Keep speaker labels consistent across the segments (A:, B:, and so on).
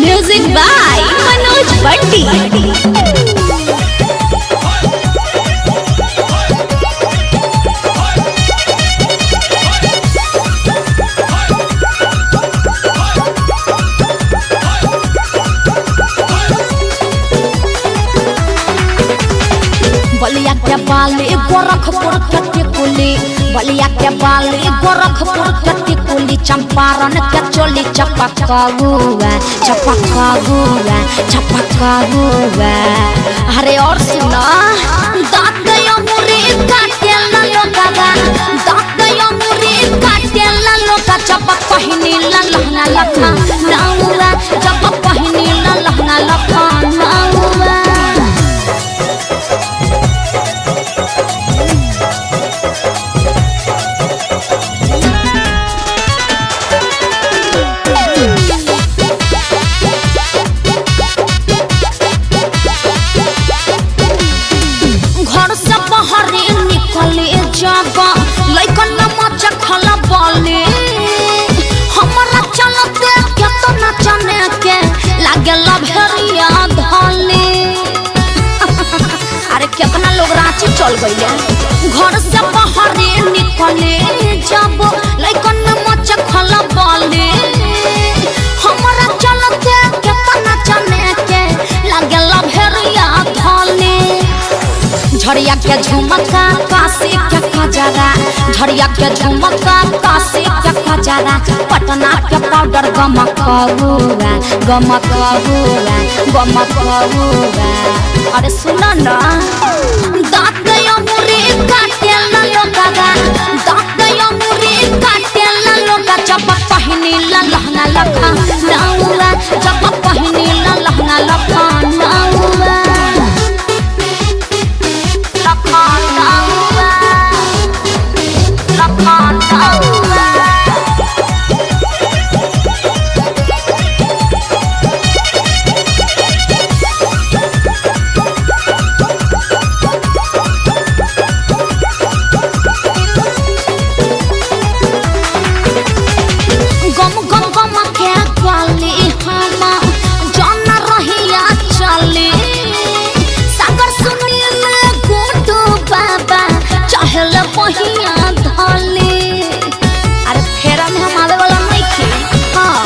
A: Music by Manoj Bunty. Ballia के बाली गोरखपुर के टिकुली, बलिया के बाली गोरखपुर के टिकुली, चंपारण के चोली चपकाऊआ चपकाऊआ चपकाऊआ। अरे और सुना दांत गया मुरी काटे ला लोगा, दांत गया मुरी काटे ला लोगा, चपक पहिनी ला लहंगा लखा नाऊआ, चपक पहिनी ला लहंगा लखा नाऊआ। अरे कितना लोग रांची चल गए, घर से बाहर निकले जब लइकन मच खला बाले, हमरा चलते कितना चने के लागल भेरिया धले। झड़िया के झुमका काशी के खजरा, झड़िया के झुमका काशी के खजरा, पटना के पाउडर गमकौआ गमकौआ गमकौआ। अरे सुना ना दांत गया मुरी काटे ला लोगा, दांत गया मुरी काटे ला लोगा, चपक पहिनी ला लहंगा लखा नाऊआ, चपक पहिनी ला लहंगा लखा नाऊआ लखा नाऊआ लखा नाऊआ। अरे फेरा में हम आवे वाला नहीं थे। हाँ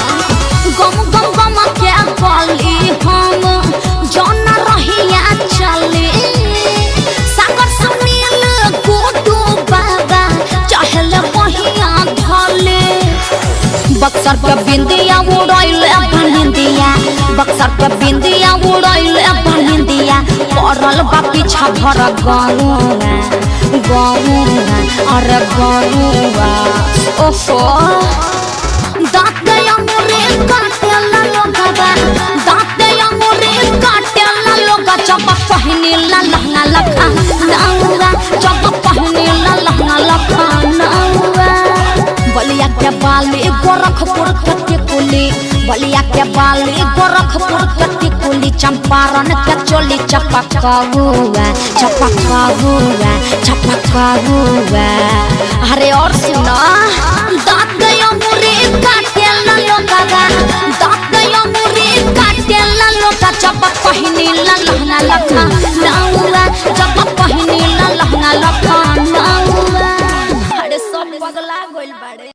A: गम गम गम के बोली हम जौन रहिया चले, सागर सुनील गोटू बाबा चहल बहिया धले। बक्सर पे बिंदिया उड़ैले बनिंदिया, बक्सर पे बिंदिया उड़ैले बनिंदिया, पड़ल बा पीछा भर गौआ गौआ अरे गौआ। ओहो दांत गया मुरी काटे ला लोगा, दांत गया मुरी काटे ला लोगा, चपक पहिनी ला लहंगा लखा नाऊआ, चपक पहिनी ला लहंगा लखा नाऊआ। बलिया के बाली गोरखपुर के टिकुली, बलिया के बाली गोरखपुर के टिकुली, चंपारण के चोली चपकाऊआ चपकाऊआ चपकाऊआ। अरे और सुना दांत गया मुरी काटे ला लोगा, दांत गया मुरी काटे ला लोगा, चपक पहिनी ला लहंगा लखा नाऊआ, चपक पहिनी ला लहंगा लखा नाऊआ। अरे सब पगला गइल बाड़े।